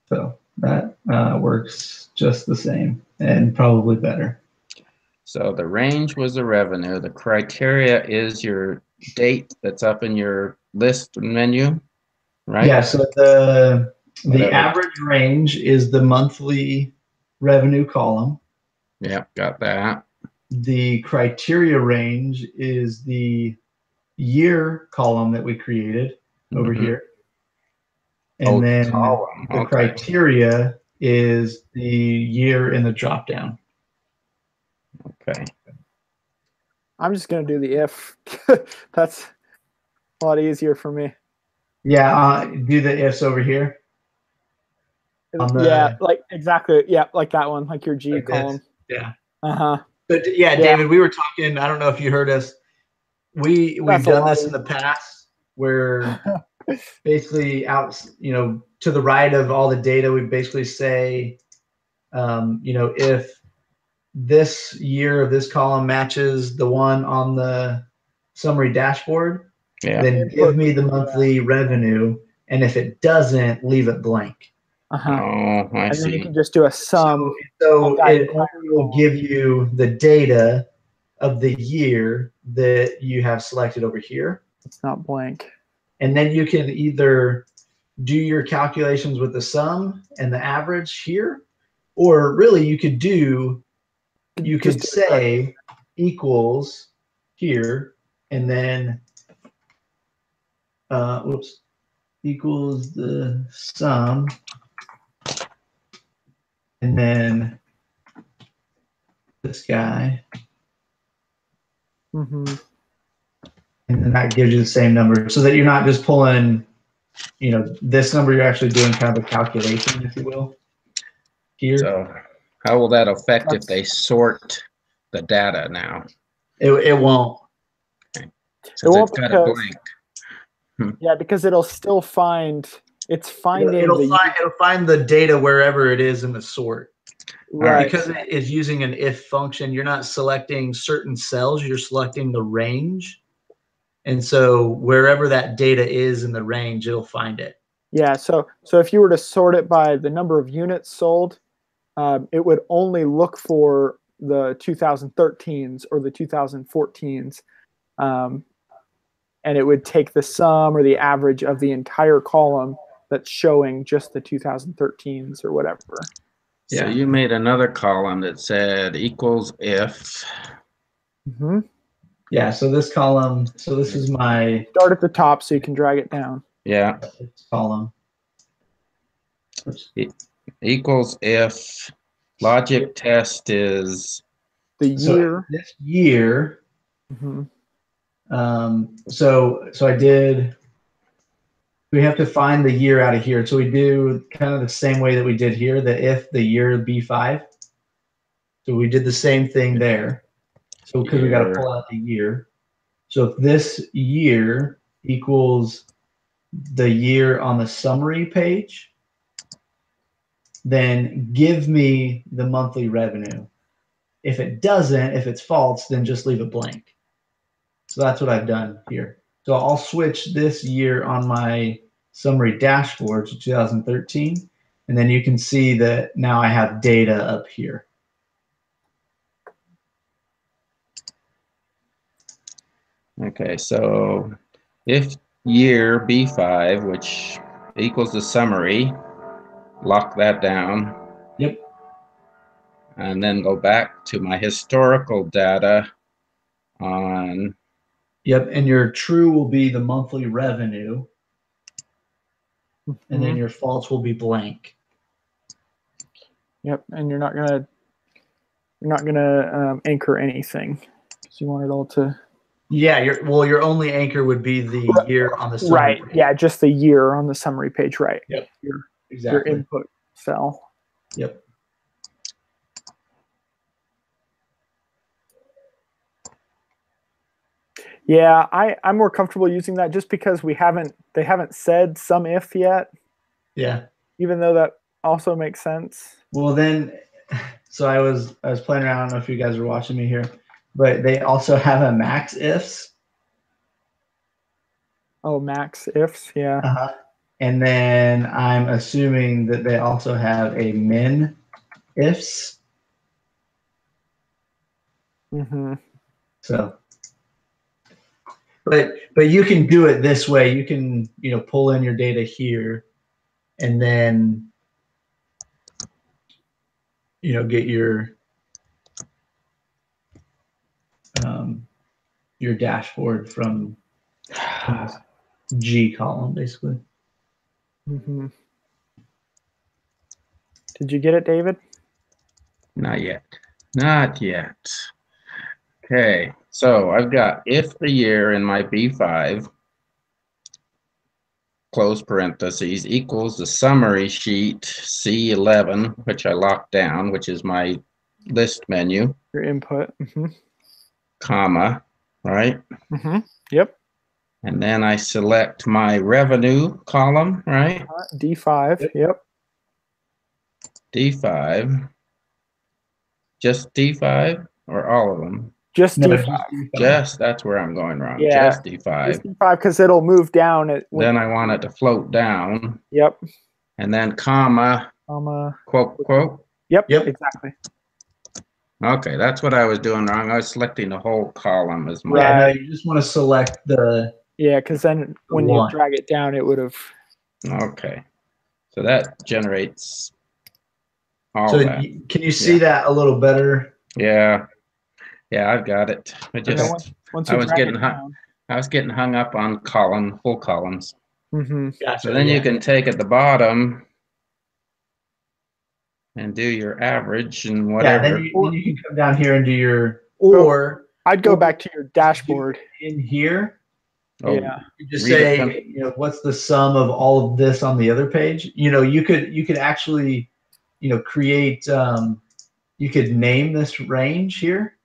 Speaker 3: So that works just the same and probably better.
Speaker 2: So the range was the revenue. The criteria is your date that's up in your list menu, right?
Speaker 3: Yeah, so the average range is the monthly revenue column.
Speaker 2: Yeah, got that.
Speaker 3: The criteria range is the year column that we created. over
Speaker 2: Mhm.
Speaker 3: here. And
Speaker 2: Oh,
Speaker 3: then
Speaker 2: column.
Speaker 3: the
Speaker 2: Okay.
Speaker 3: criteria is the year in the drop down.
Speaker 2: Okay.
Speaker 1: I'm just gonna do the if. That's a lot easier for me.
Speaker 3: Yeah, do the ifs over here. On the-
Speaker 1: Yeah, like exactly. Yeah, like that one, like your G
Speaker 3: like this.
Speaker 1: column.
Speaker 3: Yeah.
Speaker 1: Uh-huh.
Speaker 3: But yeah,
Speaker 1: Yeah.
Speaker 3: David, we were talking, I don't know if you heard us. We've
Speaker 1: That's a
Speaker 3: done
Speaker 1: lot
Speaker 3: this in the past where basically to the right of all the data, we basically say, if this year of this column matches the one on the summary dashboard,
Speaker 2: Yeah.
Speaker 3: then give me the monthly revenue. And if it doesn't, leave it blank.
Speaker 1: Uh-huh.
Speaker 2: Oh, I
Speaker 1: And then you
Speaker 2: see.
Speaker 1: can just do a sum.
Speaker 3: So
Speaker 1: of that
Speaker 3: it
Speaker 1: entire
Speaker 3: only will
Speaker 1: column.
Speaker 3: give you the data of the year that you have selected over here.
Speaker 1: It's not blank.
Speaker 3: And then you can either do your calculations with the sum and the average here, or really you could say equals here, and then equals the sum, and then this guy,
Speaker 1: Mm-hmm.
Speaker 3: and then that gives you the same number, so that you're not just pulling, this number. You're actually doing kind of a calculation, if you will. Here,
Speaker 2: So how will that affect if they sort the data now?
Speaker 3: it won't.
Speaker 2: Since
Speaker 1: won't
Speaker 2: it's got a
Speaker 1: because-
Speaker 2: blank.
Speaker 1: Yeah, because it'll still find it's finding
Speaker 3: It'll find the data wherever it is in the sort.
Speaker 1: right.
Speaker 3: Because it is using an if function, you're not selecting certain cells, you're selecting the range. And so wherever that data is in the range, it'll find it.
Speaker 1: Yeah, so if you were to sort it by the number of units sold, it would only look for the 2013s or the 2014s, and it would take the sum or the average of the entire column that's showing just the 2013s or whatever.
Speaker 2: So
Speaker 3: Yeah.
Speaker 2: you made another column that said equals if.
Speaker 1: Mm-hmm.
Speaker 3: Yeah, so this column, this is my
Speaker 1: Start at the top so you can drag it down.
Speaker 2: Yeah.
Speaker 3: column.
Speaker 2: Equals if logic test is
Speaker 1: The year.
Speaker 3: So this year,
Speaker 1: Mm-hmm.
Speaker 3: so I did, we have to find the year out of here. So we do kind of the same way that we did here, the if the year B5. So we did the same thing there. So because we got to pull out the year. So if this year equals the year on the summary page, then give me the monthly revenue. If it doesn't, if it's false, then just leave it blank. So that's what I've done here. So I'll switch this year on my summary dashboard to 2013, and then you can see that now I have data up here.
Speaker 2: okay. So if year B5, which equals the summary, lock that down.
Speaker 3: Yep.
Speaker 2: And then go back to my historical data on.
Speaker 3: Yep, and your true will be the monthly revenue, and then your false will be blank.
Speaker 1: Yep, and you're not gonna anchor anything because you want it all to.
Speaker 3: Yeah, your only anchor would be the year on the summary.
Speaker 1: Right. Yeah, just the year on the summary page. Right.
Speaker 3: Yep.
Speaker 1: Your
Speaker 3: Exactly.
Speaker 1: input cell.
Speaker 3: Yep.
Speaker 1: Yeah, I'm more comfortable using that just because they haven't said sum if yet.
Speaker 3: Yeah.
Speaker 1: Even though that also makes sense.
Speaker 3: Well, then, so I was playing around. I don't know if you guys are watching me here, but they also have a max ifs.
Speaker 1: Oh, max ifs, yeah.
Speaker 3: Uh-huh. And then I'm assuming that they also have a min ifs.
Speaker 1: Mm-hmm.
Speaker 3: So, but you can do it this way. You can pull in your data here, and then get your dashboard from this. G column, basically.
Speaker 1: Mm-hmm. Did you get it, David?
Speaker 2: Not yet. Not yet. Okay, so I've got if the year in my B5, close parentheses, equals the summary sheet C11, which I locked down, which is my list menu,
Speaker 1: Your input. Mm-hmm.
Speaker 2: comma, right?
Speaker 1: Mm-hmm. Yep.
Speaker 2: And then I select my revenue column, right?
Speaker 1: D5. Yep.
Speaker 2: D5. Just D5 or all of them?
Speaker 1: Just
Speaker 3: No,
Speaker 1: D5.
Speaker 3: just D5.
Speaker 2: Just, that's where I'm going wrong.
Speaker 1: Yeah.
Speaker 2: Just D5.
Speaker 1: Just D5 because it'll move down.
Speaker 2: Then I want it to float down.
Speaker 1: Yep.
Speaker 2: And then comma, quote, quote.
Speaker 1: Yep.
Speaker 3: Yep.
Speaker 1: Exactly.
Speaker 2: Okay, that's what I was doing wrong. I was selecting the whole column as my.
Speaker 3: Yeah, no, you just want to select the.
Speaker 1: Yeah, because then when you drag it down, it would have.
Speaker 2: Okay, so that generates all
Speaker 3: So
Speaker 2: that.
Speaker 3: can you see that a little better?
Speaker 2: Yeah, yeah, I've got it. I just
Speaker 1: once you drag it down.
Speaker 2: I was getting hung up on full columns.
Speaker 1: Mm-hmm.
Speaker 3: Gotcha,
Speaker 2: So then you can take at the bottom and do your average and whatever.
Speaker 3: Yeah, then you can come down here and do your, or
Speaker 1: I'd go back to your dashboard.
Speaker 3: In here,
Speaker 2: Oh,
Speaker 1: yeah.
Speaker 3: you just say, what's the sum of all of this on the other page? You could actually, create, you could name this range here.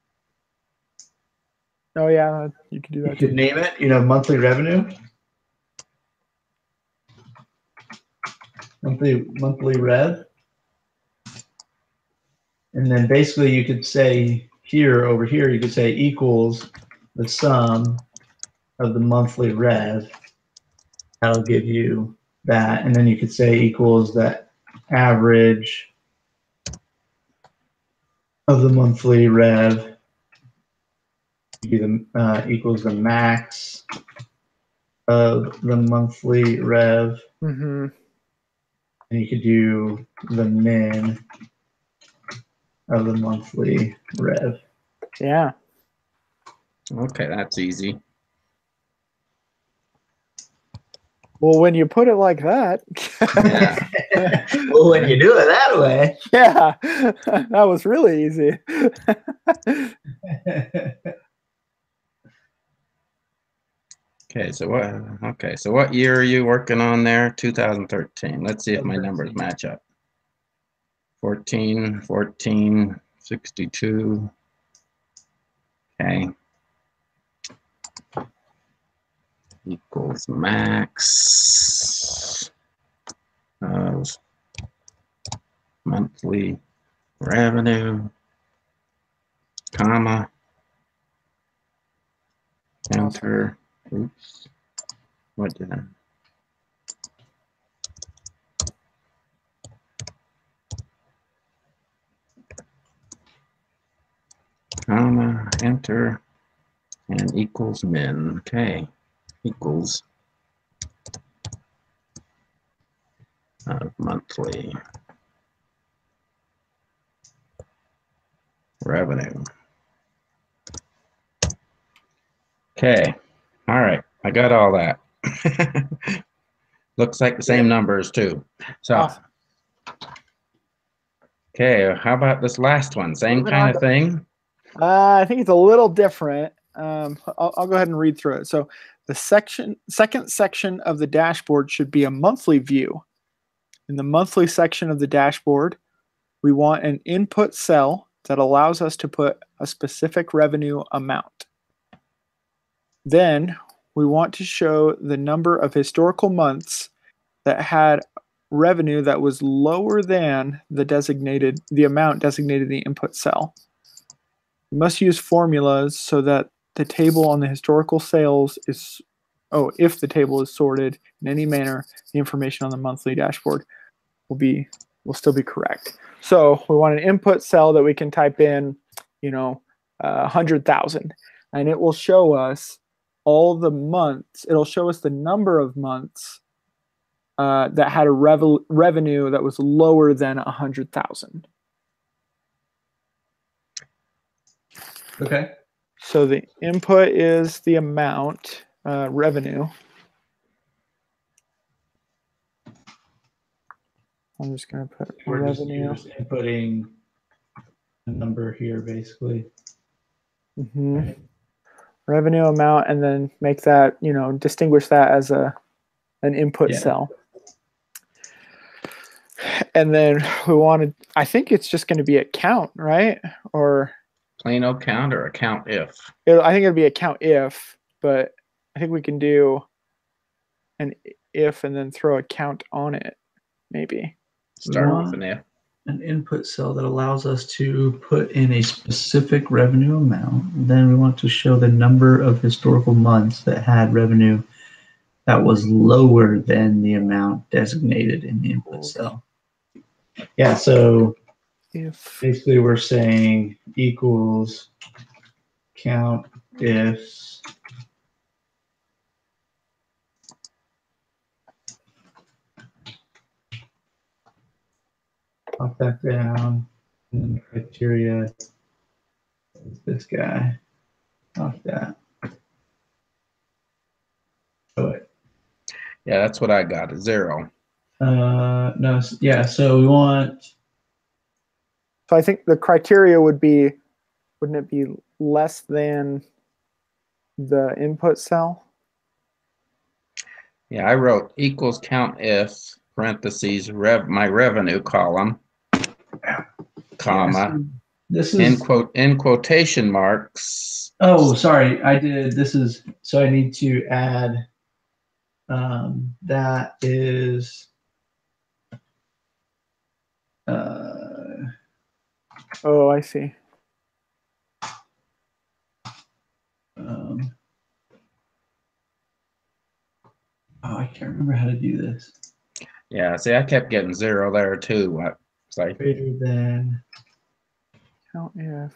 Speaker 1: Oh yeah, you could do that.
Speaker 3: You could name it, monthly revenue. Monthly rev. And then basically you could say over here, you could say equals the sum of the monthly rev. That'll give you that. And then you could say equals the average of the monthly rev. Equals the max of the monthly rev.
Speaker 1: Mm-hmm.
Speaker 3: And you could do the min of the monthly rev.
Speaker 1: Yeah.
Speaker 2: Okay, that's easy.
Speaker 1: Well, when you put it like that.
Speaker 2: Yeah.
Speaker 3: Well, when you do it that way.
Speaker 1: Yeah, that was really easy.
Speaker 2: So what year are you working on there? 2013. Let's see if my numbers match up. 14, 62. Okay. Equals max of monthly revenue, comma, enter. Oops. What did I? Comma, enter, and equals min. Okay, equals monthly revenue. Okay, all right, I got all that. Looks like the same numbers too. So,
Speaker 1: awesome.
Speaker 2: Okay, how about this last one? Same kind of thing?
Speaker 1: I think it's a little different. I'll go ahead and read through it. So the second section of the dashboard should be a monthly view. In the monthly section of the dashboard, we want an input cell that allows us to put a specific revenue amount. Then we want to show the number of historical months that had revenue that was lower than the amount designated in the input cell. We must use formulas so that the table on the historical sales is, if the table is sorted in any manner, the information on the monthly dashboard will still be correct. So we want an input cell that we can type in, 100,000, and it will show us all the months. It'll show us the number of months that had a revenue that was lower than 100,000.
Speaker 3: Okay.
Speaker 1: So the input is the amount, revenue. I'm just going to put
Speaker 3: We're just
Speaker 1: revenue.
Speaker 3: inputting a number here, basically.
Speaker 1: Hmm. Revenue amount, and then make that, distinguish that as an input
Speaker 3: Yeah.
Speaker 1: cell. And then we wanted, I think it's just going to be a count, right? Or
Speaker 2: Plain old count or a count if?
Speaker 1: I think it'll be a count if, but I think we can do an if and then throw a count on it, maybe.
Speaker 2: Start
Speaker 3: want
Speaker 2: with an if.
Speaker 3: an input cell that allows us to put in a specific revenue amount. Then we want to show the number of historical months that had revenue that was lower than the amount designated in the input cell. Yeah, so
Speaker 1: If
Speaker 3: basically we're saying equals count ifs pop that down, and then the criteria is this guy. Off that. Show it.
Speaker 2: Yeah, that's what I got, a 0.
Speaker 3: No, yeah, so we want,
Speaker 1: so I think the criteria would be, wouldn't it be less than the input cell?
Speaker 2: Yeah, I wrote equals count if, parentheses, my revenue column, comma,
Speaker 3: this is,
Speaker 2: in quotation marks.
Speaker 3: oh, sorry, so I need to add, that is,
Speaker 1: Oh, I see.
Speaker 3: Oh, I can't remember how to do this.
Speaker 2: Yeah, see, I kept getting 0 there too. It's like,
Speaker 3: Greater than,
Speaker 1: Count if.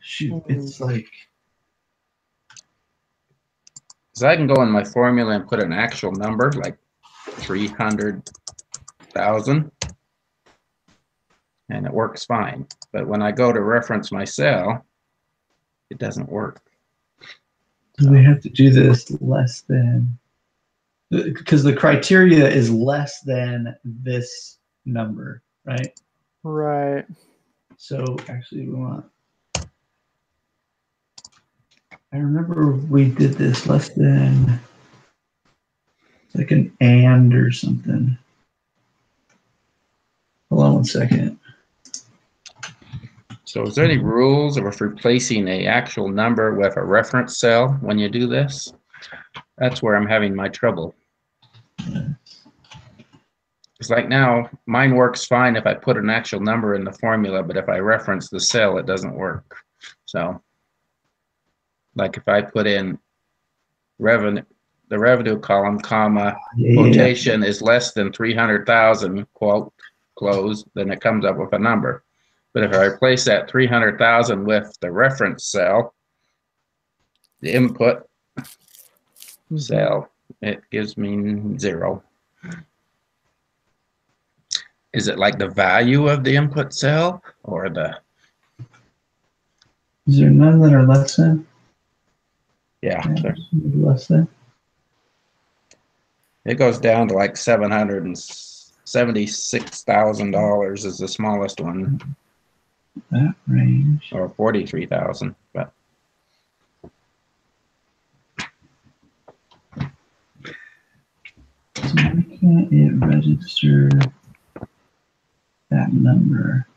Speaker 3: shoot, it's like,
Speaker 2: so I can go in my formula and put an actual number like 300,000 and it works fine. But when I go to reference my cell, it doesn't work.
Speaker 3: do we have to do this less than, because the criteria is less than this number, right?
Speaker 1: Right.
Speaker 3: So actually we want, I remember we did this less than, like an and or something. Hold on one second.
Speaker 2: So is there any rules of replacing a actual number with a reference cell when you do this? That's where I'm having my trouble. It's like now, mine works fine if I put an actual number in the formula, but if I reference the cell, it doesn't work. So, like if I put in revenue, the revenue column, comma, quotation is less than 300,000, quote, close, then it comes up with a number. But if I replace that 300,000 with the reference cell, the input cell, it gives me 0. Is it like the value of the input cell or the?
Speaker 3: Is there none that are less than?
Speaker 2: Yeah,
Speaker 3: less than.
Speaker 2: It goes down to like $776,000 is the smallest one.
Speaker 3: That range.
Speaker 2: Or 43,000, but.
Speaker 3: So why can't it register that number?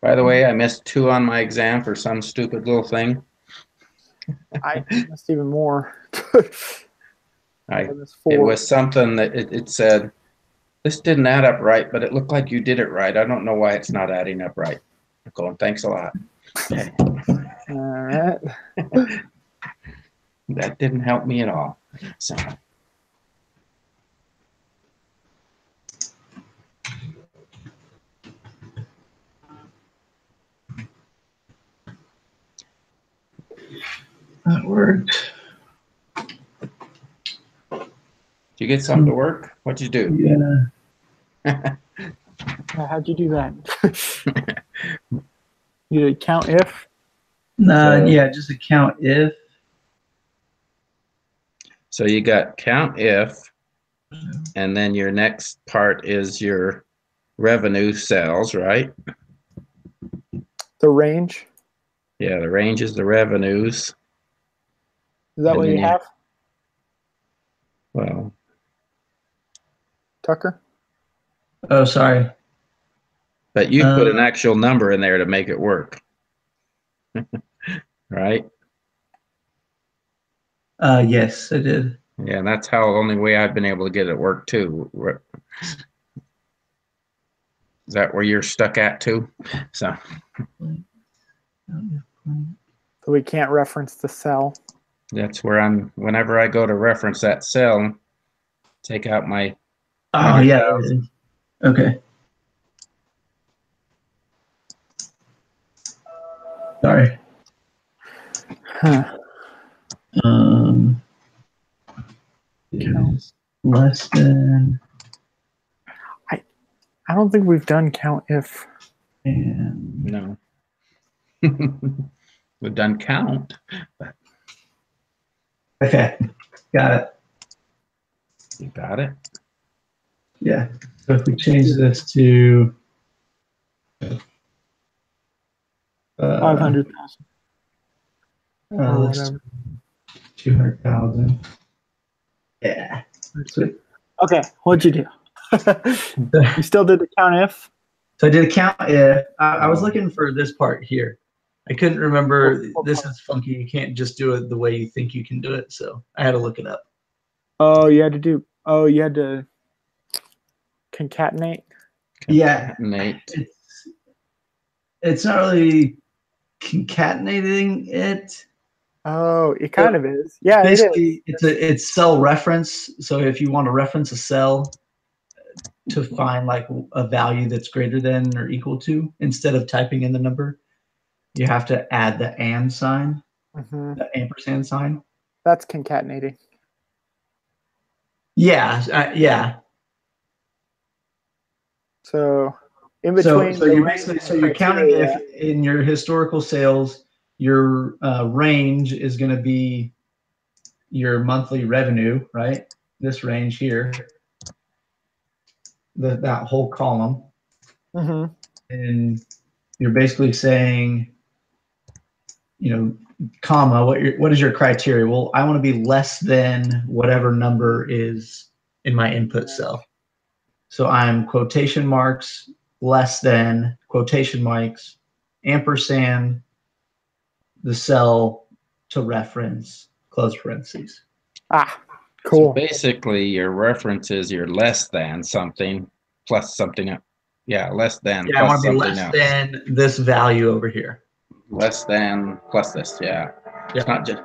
Speaker 2: By the way, I missed 2 on my exam for some stupid little thing.
Speaker 1: I missed even more.
Speaker 2: It was something that it said, this didn't add up right, but it looked like you did it right. I don't know why it's not adding up right. I'm going, thanks a lot. Okay.
Speaker 1: All right.
Speaker 2: That didn't help me at all. So.
Speaker 3: That worked.
Speaker 2: you get something to work? What'd you do?
Speaker 3: Yeah.
Speaker 1: How'd you do that? You did count if?
Speaker 2: So-
Speaker 3: Yeah, just a count if.
Speaker 2: So you got count if, and then your next part is your revenue cells, right?
Speaker 1: The range?
Speaker 2: Yeah, the range is the revenues.
Speaker 1: Is that
Speaker 2: And
Speaker 1: what
Speaker 2: then
Speaker 1: you
Speaker 2: you-
Speaker 1: have,
Speaker 2: Well,
Speaker 1: Tucker?
Speaker 3: Oh, sorry.
Speaker 2: but you put an actual number in there to make it work. Right?
Speaker 3: Yes, I did.
Speaker 2: Yeah, and that's how only way I've been able to get it work too. Is that where you're stuck at too? So
Speaker 1: So we can't reference the cell.
Speaker 2: that's where I'm, whenever I go to reference that cell, take out my,
Speaker 3: Oh, yeah. Okay. Sorry.
Speaker 1: Huh.
Speaker 3: Is less than
Speaker 1: I don't think we've done count if.
Speaker 3: and
Speaker 2: no. We've done count.
Speaker 3: okay, got it.
Speaker 2: You got it?
Speaker 3: Yeah. So if we change this to
Speaker 1: 500,000 or
Speaker 3: let's
Speaker 1: whatever.
Speaker 3: 200,000. Yeah. Sweet.
Speaker 1: Okay, what'd you do? You still did the count if?
Speaker 3: So I did a count if. I was looking for this part here. I couldn't remember. This is funky. You can't just do it the way you think you can do it. So I had to look it up.
Speaker 1: Oh, you had to concatenate?
Speaker 3: Yeah.
Speaker 2: Nate.
Speaker 3: It's not really concatenating it.
Speaker 1: Oh, it kind of is. Yeah, it is.
Speaker 3: Basically, it's cell reference. So if you want to reference a cell to find like a value that's greater than or equal to, instead of typing in the number, you have to add the and sign,
Speaker 1: Mhm.
Speaker 3: the ampersand sign.
Speaker 1: That's concatenating.
Speaker 3: Yeah, yeah.
Speaker 1: So in
Speaker 3: So
Speaker 1: between,
Speaker 3: so you're basically you're counting if in your historical sales, your range is going to be your monthly revenue, right? This range here, that whole column,
Speaker 1: Mhm.
Speaker 3: and you're basically saying, comma, what is your criteria? Well, I want to be less than whatever number is in my input cell. So I'm quotation marks, less than, quotation marks, ampersand, the cell to reference, close parentheses.
Speaker 1: Ah,
Speaker 2: So
Speaker 1: cool.
Speaker 2: basically, your reference is your less than something plus something else. Yeah, less than
Speaker 3: Yeah, I want
Speaker 2: plus
Speaker 3: to be
Speaker 2: something
Speaker 3: less
Speaker 2: else.
Speaker 3: than this value over here.
Speaker 2: Less than plus this, yeah.
Speaker 3: Yep.
Speaker 2: It's not just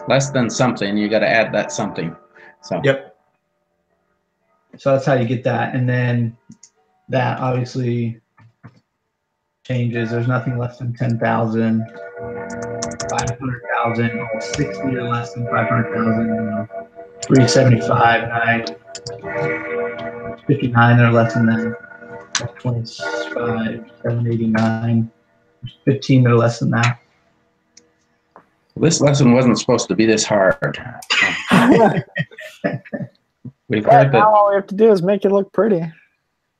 Speaker 2: less than something. You got to add that something. So
Speaker 3: Yep. So that's how you get that. And then that obviously changes. There's nothing less than 10,000, 500,000, 60 or less than 500,000, 375, 59 or less than that, 25, 789, 15 or less than that.
Speaker 2: this lesson wasn't supposed to be this hard. We've
Speaker 1: Yeah,
Speaker 2: heard
Speaker 1: now
Speaker 2: that.
Speaker 1: all we have to do is make it look pretty.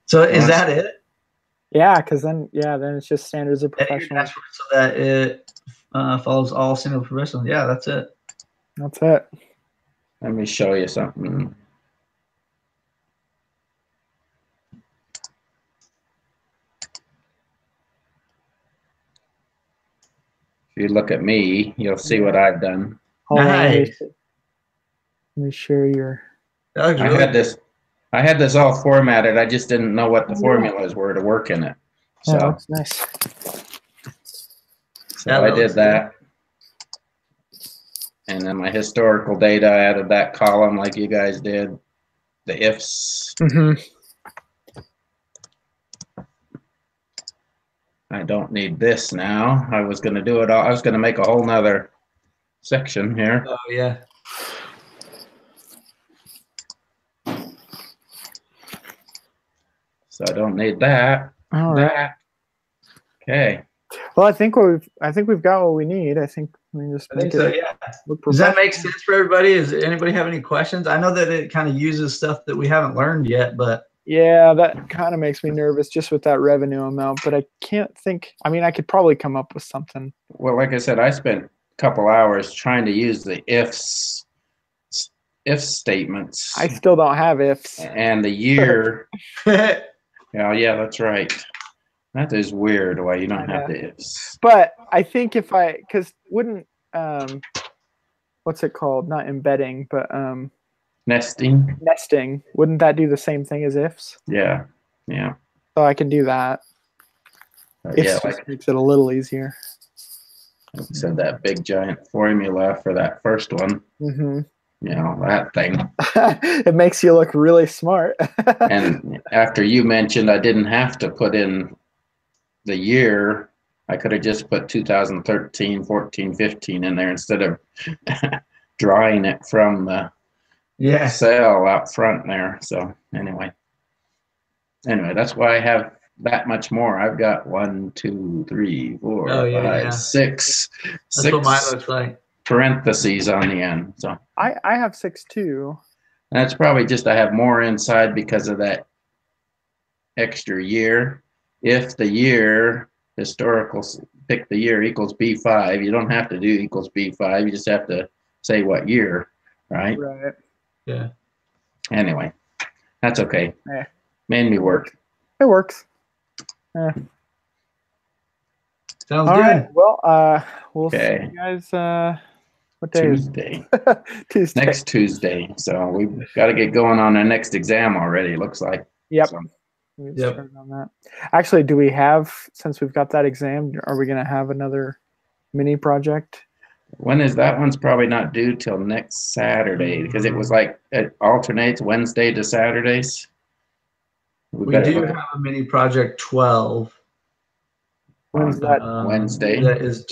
Speaker 3: So is that it?
Speaker 1: Yeah, because then it's just standards of
Speaker 3: Edit your
Speaker 1: professional.
Speaker 3: dashboard so that it follows all standard professional. Yeah, that's it.
Speaker 1: That's it.
Speaker 2: Let me show you something. If you look at me, you'll see what I've done.
Speaker 1: Hold on,
Speaker 3: Nice.
Speaker 1: let me share your.
Speaker 3: That looks
Speaker 2: I
Speaker 3: really
Speaker 2: had this all formatted. I just didn't know what the formulas were to work in it.
Speaker 1: Yeah,
Speaker 2: So,
Speaker 1: that's nice.
Speaker 2: I did that. And then my historical data, I added that column like you guys did. The ifs.
Speaker 1: Mm-hmm.
Speaker 2: I don't need this now. I was going to do it all. I was going to make a whole nother section here.
Speaker 3: Oh yeah.
Speaker 2: So I don't need that.
Speaker 1: All right.
Speaker 2: That. Okay.
Speaker 1: Well, I think we've got what we need. I think we can just
Speaker 3: I think
Speaker 1: make
Speaker 3: so,
Speaker 1: it
Speaker 3: yeah.
Speaker 1: look
Speaker 3: Does that make
Speaker 1: professional.
Speaker 3: sense for everybody? Does anybody have any questions? I know that it kind of uses stuff that we haven't learned yet, but
Speaker 1: Yeah, that kind of makes me nervous just with that revenue amount, but I can't think. I mean, I could probably come up with something.
Speaker 2: Well, like I said, I spent a couple hours trying to use the if statements
Speaker 1: I still don't have ifs.
Speaker 2: and the year. Yeah, that's right. That is weird why you don't have the ifs.
Speaker 1: But I think because wouldn't what's it called? Not embedding, but
Speaker 2: Nesting.
Speaker 1: nesting. Wouldn't that do the same thing as ifs?
Speaker 2: Yeah.
Speaker 1: So I can do that. Ifs
Speaker 2: Yeah,
Speaker 1: just
Speaker 2: like
Speaker 1: makes it a little easier.
Speaker 2: I said, that big giant formula for that first one.
Speaker 1: Mm-hmm.
Speaker 2: You know, that thing.
Speaker 1: It makes you look really smart.
Speaker 2: And after you mentioned I didn't have to put in the year, I could have just put 2013, 14, 15 in there instead of drawing it from the cell out front there. So anyway, that's why I have that much more. I've got 1, 2, 3, 4, 5, 6.
Speaker 3: That's what mine looks like.
Speaker 2: Parentheses on the end. So
Speaker 1: I have 6 too.
Speaker 2: that's probably just I have more inside because of that extra year. If the year historical pick the year equals B5, you don't have to do equals B5. You just have to say what year, right?
Speaker 1: Right.
Speaker 3: Yeah.
Speaker 2: Anyway, that's okay.
Speaker 1: Yeah.
Speaker 2: Made me work.
Speaker 1: It works.
Speaker 3: Sounds
Speaker 1: All
Speaker 3: good.
Speaker 1: right. Well, we'll
Speaker 2: Okay.
Speaker 1: see you guys. What day
Speaker 2: Tuesday.
Speaker 1: is it? Tuesday.
Speaker 2: Next Tuesday. So we've got to get going on our next exam already, it looks like.
Speaker 1: Yep.
Speaker 2: So,
Speaker 1: We get started on that. Actually, do we have, since we've got that exam, are we going to have another mini project?
Speaker 2: when is that? One's probably not due till next Saturday because it was like it alternates Wednesday to Saturdays.
Speaker 3: We do have a mini project 12.
Speaker 1: When's that?
Speaker 2: Wednesday.
Speaker 3: That is